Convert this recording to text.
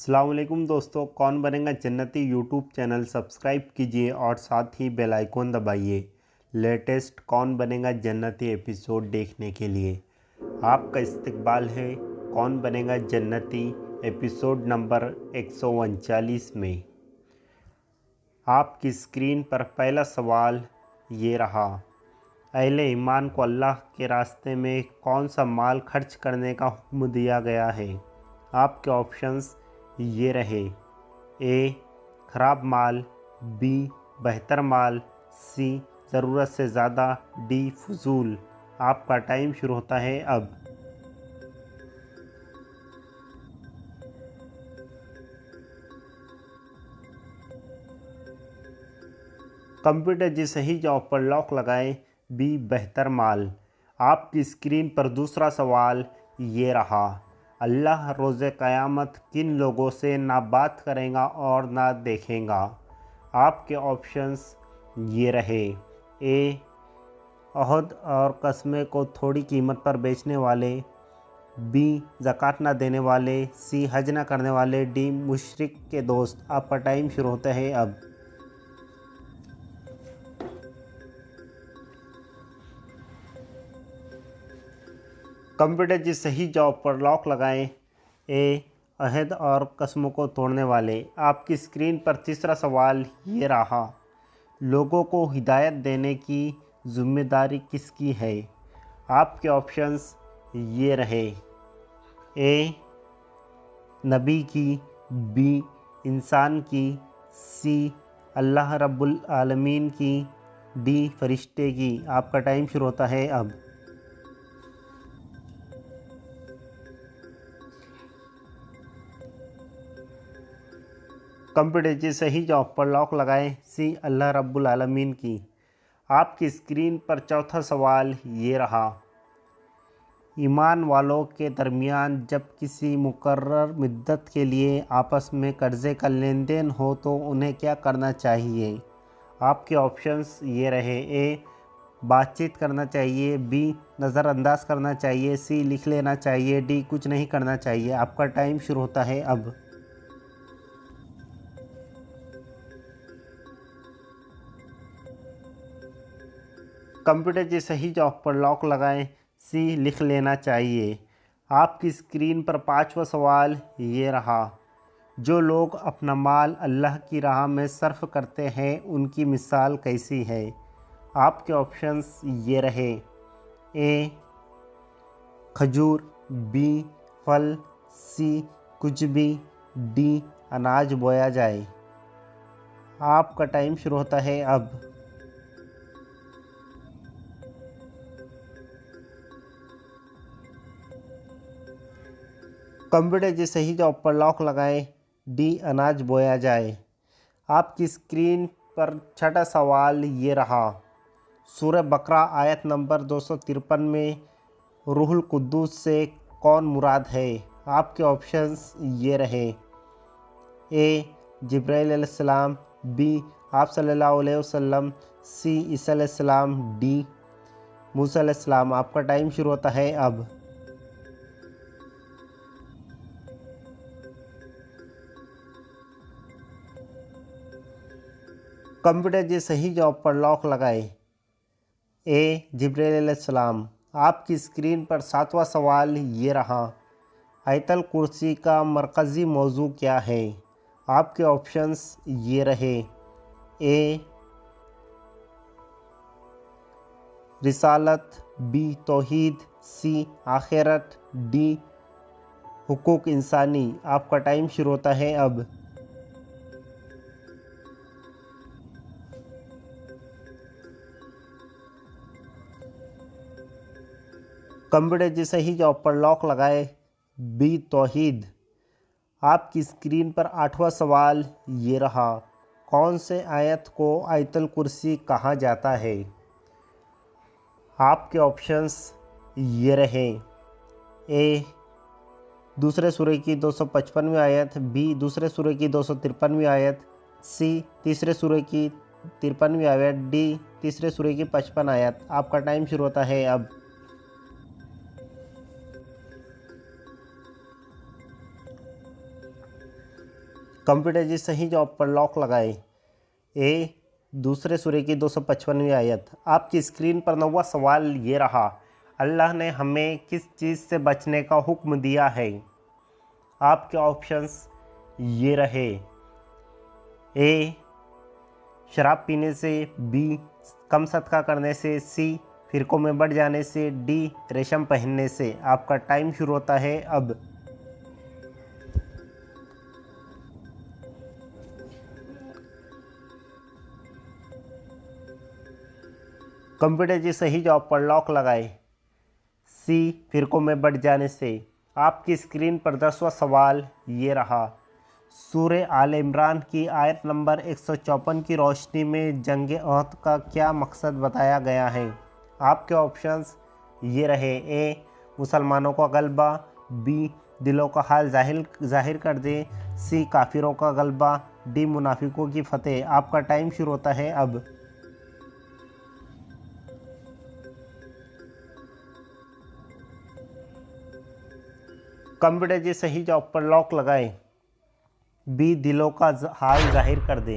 अस्सलाम वालेकुम दोस्तों, कौन बनेगा जन्नती यूट्यूब चैनल सब्सक्राइब कीजिए और साथ ही बेल आइकन दबाइए लेटेस्ट कौन बनेगा जन्नती एपिसोड देखने के लिए। आपका इस्तकबाल है कौन बनेगा जन्नती एपिसोड नंबर 139 में। आपकी स्क्रीन पर पहला सवाल ये रहा, अहले ईमान को अल्लाह के रास्ते में कौन सा माल खर्च करने का हुक्म दिया गया है। आपके ऑप्शंस ये रहे, ए ख़राब माल, बी बेहतर माल, सी ज़रूरत से ज़्यादा, डी फजूल। आपका टाइम शुरू होता है अब। कंप्यूटर जी सही जवाब पर लॉक लगाएं, बी बेहतर माल। आपकी स्क्रीन पर दूसरा सवाल ये रहा, अल्लाह रोज़ क़यामत किन लोगों से ना बात करेगा और ना देखेगा। आपके ऑप्शंस ये रहे, ए अहद और कस्में को थोड़ी कीमत पर बेचने वाले, बी ज़कात ना देने वाले, सी हज ना करने वाले, डी मुशरिक के दोस्त। आपका टाइम शुरू होता है अब। कंप्यूटर जी सही जवाब पर लॉक लगाएं, ए अहद और कस्मों को तोड़ने वाले। आपकी स्क्रीन पर तीसरा सवाल ये रहा, लोगों को हिदायत देने की जिम्मेदारी किसकी है। आपके ऑप्शंस ये रहे, ए नबी की, बी इंसान की, सी अल्लाह रब्बुल आलमीन की, डी फरिश्ते की। आपका टाइम शुरू होता है अब। कंप्यूटर जी सही जवाब पर लॉक लगाएं, सी अल्लाह रब्बुल आलमीन की। आपकी स्क्रीन पर चौथा सवाल ये रहा, ईमान वालों के दरमियान जब किसी मुकर्रर मुद्दत के लिए आपस में कर्ज़े का लेन देन हो तो उन्हें क्या करना चाहिए। आपके ऑप्शंस ये रहे, ए बातचीत करना चाहिए, बी नज़रअंदाज करना चाहिए, सी लिख लेना चाहिए, डी कुछ नहीं करना चाहिए। आपका टाइम शुरू होता है अब। कंप्यूटर जी सही जवाब पर लॉक लगाएं, सी लिख लेना चाहिए। आपकी स्क्रीन पर पांचवा सवाल ये रहा, जो लोग अपना माल अल्लाह की राह में सर्फ करते हैं उनकी मिसाल कैसी है। आपके ऑप्शंस ये रहे, ए खजूर, बी फल, सी कुछ भी, डी अनाज बोया जाए। आपका टाइम शुरू होता है अब। कंप्यूटर जी सही जवाब पर लॉक लगाएं, डी अनाज बोया जाए। आपकी स्क्रीन पर छठा सवाल ये रहा, सूरह बकरा आयत नंबर 253 में रूहुल कुद्दूस से कौन मुराद है। आपके ऑप्शंस ये रहे, ए जिब्राइल अलैहिस्सलाम, बी आप सल्लल्लाहु अलैहि वसल्लम, सी ईसा अलैहिस्सलाम, डी मूसा अलैहिस्सलाम। आपका टाइम शुरू होता है अब। कंप्यूटर जी सही जवाब पर लॉक लगाए, ए जिब्राइल अलैहिस्सलाम। आपकी स्क्रीन पर सातवां सवाल ये रहा, आयतल कुर्सी का मरकज़ी मौजू क्या है। आपके ऑप्शंस ये रहे, ए रिसालत, बी तौहीद, सी आखिरत, डी हुकूक इंसानी। आपका टाइम शुरू होता है अब। कंप्यूटर जी सही जवाब पर लॉक लगाए, बी तौहीद। आपकी स्क्रीन पर आठवां सवाल ये रहा, कौन से आयत को आयतल कुर्सी कहा जाता है। आपके ऑप्शंस ये रहे, ए दूसरे सूरह की 255वीं आयत, बी दूसरे सूरह की 253वीं आयत, सी तीसरे सूरह की 53वीं आयत, डी तीसरे सूरह की 55 आयत। आपका टाइम शुरू होता है अब। कंप्यूटर जी सही जवाब पर लॉक लगाए। ए दूसरे सूरे की 255वीं आयत। आपकी स्क्रीन पर 9वां सवाल ये रहा, अल्लाह ने हमें किस चीज़ से बचने का हुक्म दिया है। आपके ऑप्शंस ये रहे, ए शराब पीने से, बी कम सदका करने से, सी फिरकों में बढ़ जाने से, डी रेशम पहनने से। आपका टाइम शुरू होता है अब। कंप्यूटर जी सही जवाब पर लॉक लगाए। सी फिरकों में बढ़ जाने से। आपकी स्क्रीन पर 10वां सवाल ये रहा, सूरे आल इमरान की आयत नंबर 154 की रोशनी में जंग ओहद का क्या मकसद बताया गया है। आपके ऑप्शंस ये रहे, ए मुसलमानों का गलबा, बी दिलों का हाल जाहिर कर दे, सी काफिरों का गलबा, डी मुनाफिकों की फतेह। आपका टाइम शुरू होता है अब। कंप्यूटर जी सही जवाब पर लॉक लगाए। बी दिलों का हाल जाहिर कर दे।